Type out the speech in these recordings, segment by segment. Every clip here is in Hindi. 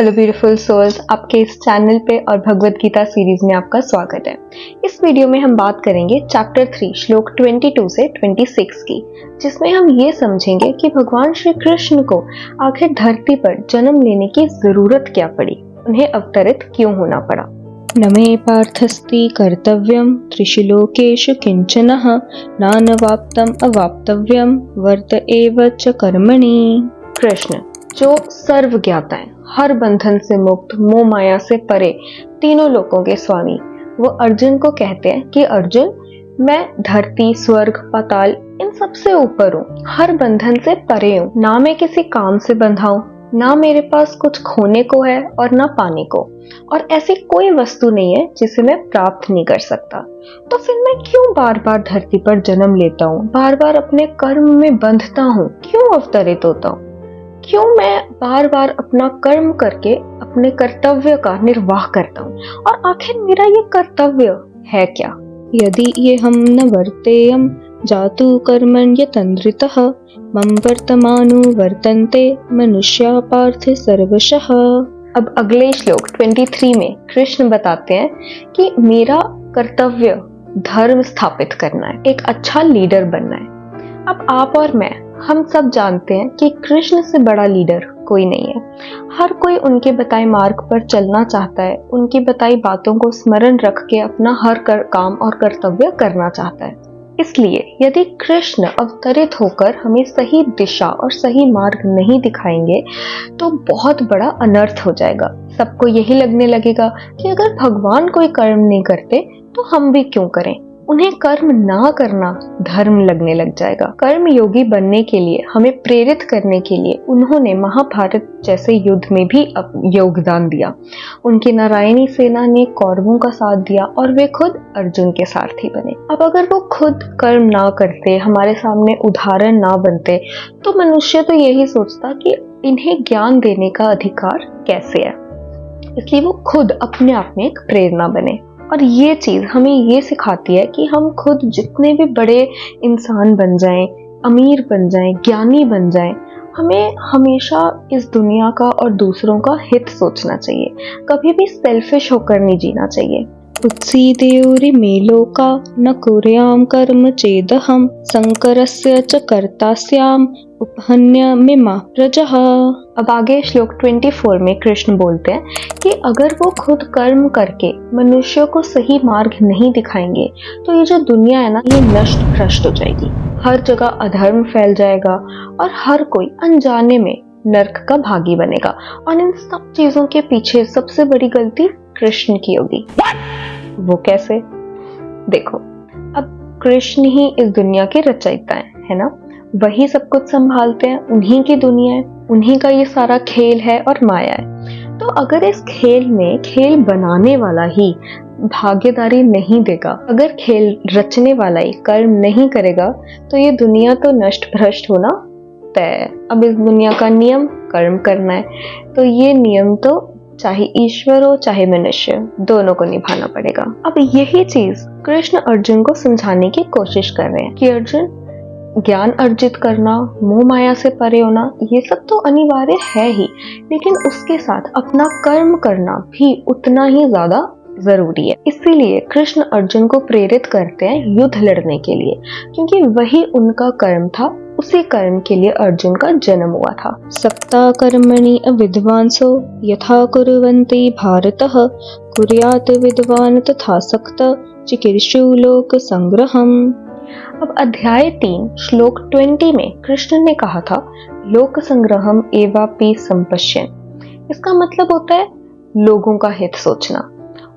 हेलो ब्यूटीफुल सोल्स, आपके इस चैनल पे और भगवत गीता सीरीज में आपका स्वागत है। इस वीडियो में हम बात करेंगे चैप्टर 3 श्लोक 22 से 26 की, जिसमें हम ये समझेंगे कि भगवान श्री कृष्ण को आखिर धरती पर जन्म लेने की जरूरत क्या पड़ी, उन्हें अवतरित क्यों होना पड़ा। नमे पार्थस्ति कर्तव्यम त्रिषु लोकेषु किंचनः नानवाप्तम अवाप्तव्यम वर्त एव च कर्मणि। कृष्ण जो सर्व ज्ञाता है, हर बंधन से मुक्त, मोह माया से परे, तीनों लोकों के स्वामी, वो अर्जुन को कहते हैं कि अर्जुन, मैं धरती, स्वर्ग, पाताल इन सबसे ऊपर हूँ, हर बंधन से परे हूँ, ना मैं किसी काम से बंधा हूँ, ना मेरे पास कुछ खोने को है और ना पाने को, और ऐसी कोई वस्तु नहीं है जिसे मैं प्राप्त नहीं कर सकता। तो फिर मैं क्यों बार बार धरती पर जन्म लेता हूँ, बार बार अपने कर्म में बंधता हूँ, क्यों अवतरित होता हूँ, क्यों मैं बार बार अपना कर्म करके अपने कर्तव्य का निर्वाह करता हूँ, और आखिर मेरा ये कर्तव्य है क्या। यदि ये हम न वर्तेयम जातु कर्मण्य तंद्रितः मम वर्तमानो वर्तन्ते मनुष्या पार्थ सर्वशः। अब अगले श्लोक 23 में कृष्ण बताते हैं कि मेरा कर्तव्य धर्म स्थापित करना है, एक अच्छा लीडर बनना है। अब आप और मैं, हम सब जानते हैं कि कृष्ण से बड़ा लीडर कोई नहीं है। हर कोई उनके बताए मार्ग पर चलना चाहता है, उनकी बताई बातों को स्मरण रख के अपना हर काम और कर्तव्य करना चाहता है। इसलिए यदि कृष्ण अवतरित होकर हमें सही दिशा और सही मार्ग नहीं दिखाएंगे तो बहुत बड़ा अनर्थ हो जाएगा। सबको यही लगने लगेगा कि अगर भगवान कोई कर्म नहीं करते तो हम भी क्यों करें। उन्हें कर्म ना करना धर्म लगने लग जाएगा। कर्म योगी बनने के लिए, हमें प्रेरित करने के लिए उन्होंने महाभारत जैसे युद्ध में भी योगदान दिया। उनकी नारायणी सेना ने कौरवों का साथ दिया और वे खुद अर्जुन के सारथी बने। अब अगर वो खुद कर्म ना करते, हमारे सामने उदाहरण ना बनते, तो मनुष्य तो यही सोचता कि इन्हें ज्ञान देने का अधिकार कैसे है। इसलिए वो खुद अपने आप में एक प्रेरणा बने। और ये चीज हमें ये सिखाती है कि हम खुद जितने भी बड़े इंसान बन जाएं, अमीर बन जाएं, ज्ञानी बन जाएं, हमें हमेशा इस दुनिया का और दूसरों का हित सोचना चाहिए। कभी भी सेल्फिश होकर नहीं जीना चाहिए। उत्सीदेयुरि मे लोका न कुर्याम कर्म चेदहम संकरस्य च कर्तास्याम उपहन्य मिमा प्रजः। अब आगे श्लोक 24 में कृष्ण बोलते हैं कि अगर वो खुद कर्म करके मनुष्यों को सही मार्ग नहीं दिखाएंगे तो ये जो दुनिया है ना, ये नष्ट भ्रष्ट हो जाएगी। हर जगह अधर्म फैल जाएगा और हर कोई अनजाने में नरक का भागी बनेगा। और इन सब चीजों के पीछे सबसे बड़ी गलती कृष्ण की होगी। वो कैसे? देखो, अब कृष्ण ही इस दुनिया के रचयिता है ना, वही सब कुछ संभालते हैं, उन्हीं की दुनिया है, उन्हीं का ये सारा खेल है और माया है। तो अगर इस खेल में खेल बनाने वाला ही भागीदारी नहीं देगा, अगर खेल रचने वाला ही कर्म नहीं करेगा, तो ये दुनिया तो नष्ट भ्रष्ट होना तय है। अब इस दुनिया का नियम कर्म करना है, तो ये नियम तो चाहे ईश्वर हो चाहे मनुष्य, दोनों को निभाना पड़ेगा। अब यही चीज कृष्ण अर्जुन को समझाने की कोशिश कर रहे हैं कि अर्जुन, ज्ञान अर्जित करना, मोह माया से परे होना, ये सब तो अनिवार्य है ही, लेकिन उसके साथ अपना कर्म करना भी उतना ही ज्यादा जरूरी है। इसीलिए कृष्ण अर्जुन को प्रेरित करते हैं युद्ध लड़ने के लिए, क्योंकि वही उनका कर्म था, उसी कर्म के लिए अर्जुन का जन्म हुआ था। सप्ता कर्मणि अविद्वांसो यथा कुर्वन्ति भारतः कुर्यात् विद्वान् तथा सक्तः चिकीर्षु लोक संग्रहम्। अब अध्याय 3 श्लोक 20 में कृष्ण ने कहा था लोक संग्रहम एवापि संपश्यन्। इसका मतलब होता है लोगों का हित सोचना।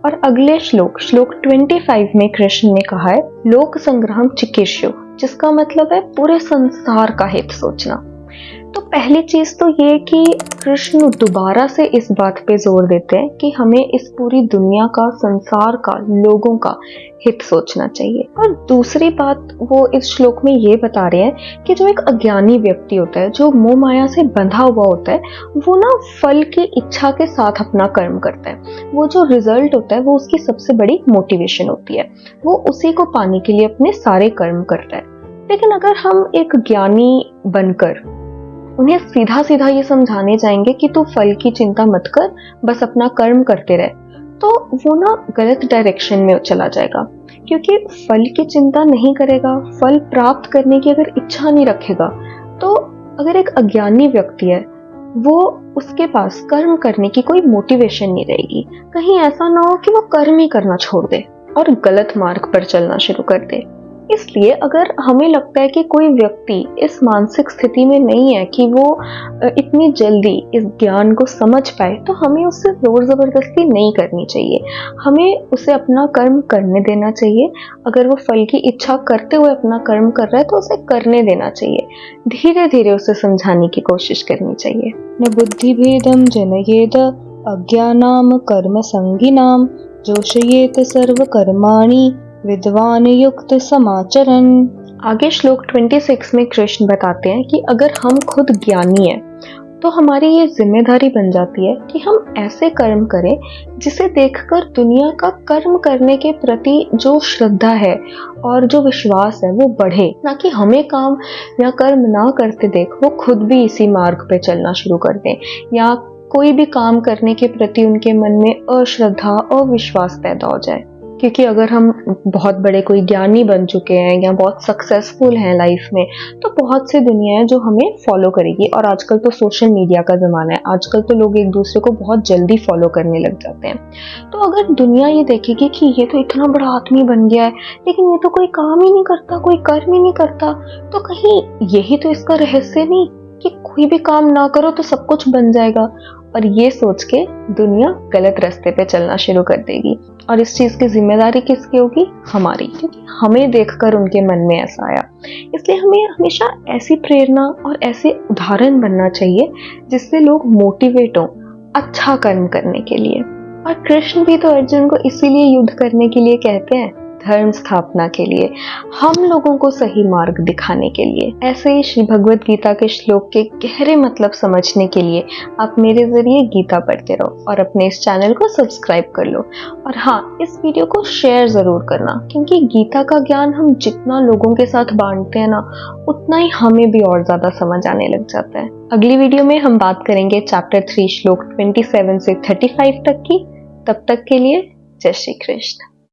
और अगले श्लोक 25 में कृष्ण ने कहा है लोक संग्रहम चिकीर्षु, जिसका मतलब है पूरे संसार का हित सोचना। तो पहली चीज तो ये कि कृष्ण दोबारा से इस बात पे जोर देते हैं कि हमें इस पूरी दुनिया का, संसार का, लोगों का हित सोचना चाहिए। और दूसरी बात वो इस श्लोक में ये बता रहे हैं कि जो एक अज्ञानी व्यक्ति होता है, जो मोह माया से बंधा हुआ होता है, वो ना फल की इच्छा के साथ अपना कर्म करता है। वो जो रिजल्ट होता है वो उसकी सबसे बड़ी मोटिवेशन होती है, वो उसी को पाने के लिए अपने सारे कर्म करता है। लेकिन अगर हम एक ज्ञानी बनकर उन्हें सीधा सीधा ये समझाने जाएंगे कि तू फल की चिंता मत कर, बस अपना कर्म करते रहे, तो वो ना गलत डायरेक्शन में चला जाएगा। क्योंकि फल की चिंता नहीं करेगा, फल प्राप्त करने की अगर इच्छा नहीं रखेगा, तो अगर एक अज्ञानी व्यक्ति है, वो उसके पास कर्म करने की कोई मोटिवेशन नहीं रहेगी। कहीं ऐसा ना हो कि वो कर्म ही करना छोड़ दे और गलत मार्ग पर चलना शुरू कर दे। इसलिए अगर हमें लगता है कि कोई व्यक्ति इस मानसिक स्थिति में नहीं है कि वो इतनी जल्दी इस ज्ञान को समझ पाए, तो हमें उससे जोर जबरदस्ती नहीं करनी चाहिए। हमें उसे अपना कर्म करने देना चाहिए। अगर वो फल की इच्छा करते हुए अपना कर्म कर रहा है तो उसे करने देना चाहिए। धीरे धीरे उसे समझाने की कोशिश करनी चाहिए। न बुद्धिभेदं जनयेद अज्ञानां कर्मसंगिनां जोषयेत सर्वकर्माणि विद्वान युक्त समाचरन्। आगे श्लोक 26 में कृष्ण बताते हैं कि अगर हम खुद ज्ञानी हैं तो हमारी ये जिम्मेदारी बन जाती है कि हम ऐसे कर्म करें जिसे देखकर दुनिया का कर्म करने के प्रति जो श्रद्धा है और जो विश्वास है वो बढ़े, ना कि हमें काम या कर्म ना करते देख वो खुद भी इसी मार्ग पे चलना शुरू कर दें, या कोई भी काम करने के प्रति उनके मन में अश्रद्धा, अविश्वास पैदा हो जाए। क्योंकि अगर हम बहुत बड़े कोई ज्ञानी बन चुके हैं या बहुत सक्सेसफुल हैं लाइफ में, तो बहुत सी दुनिया है जो हमें फॉलो करेगी। और आजकल तो सोशल मीडिया का ज़माना है, आजकल तो लोग एक दूसरे को बहुत जल्दी फॉलो करने लग जाते हैं। तो अगर दुनिया ये देखेगी कि ये तो इतना बड़ा आदमी बन गया है लेकिन ये तो कोई काम ही नहीं करता, कोई कर्म ही नहीं करता, तो कहीं यही तो इसका रहस्य नहीं कि कोई भी काम ना करो तो सब कुछ बन जाएगा। और ये सोच के दुनिया गलत रास्ते पे चलना शुरू कर देगी। और इस चीज की जिम्मेदारी किसकी होगी? हमारी, क्योंकि हमें देखकर उनके मन में ऐसा आया। इसलिए हमें हमेशा ऐसी प्रेरणा और ऐसे उदाहरण बनना चाहिए जिससे लोग मोटिवेट हो अच्छा कर्म करने के लिए। और कृष्ण भी तो अर्जुन को इसीलिए युद्ध करने के लिए कहते हैं, धर्म स्थापना के लिए, हम लोगों को सही मार्ग दिखाने के लिए। ऐसे ही श्री भगवत गीता के श्लोक के गहरे मतलब समझने के लिए आप मेरे जरिए गीता पढ़ते रहो और अपने इस चैनल को सब्सक्राइब कर लो। और हाँ, इस वीडियो को शेयर जरूर करना, क्योंकि गीता का ज्ञान हम जितना लोगों के साथ बांटते हैं ना, उतना ही हमें भी और ज्यादा समझ आने लग जाता है। अगली वीडियो में हम बात करेंगे चैप्टर 3 श्लोक 27 से 35 तक की। तब तक के लिए जय श्री कृष्ण।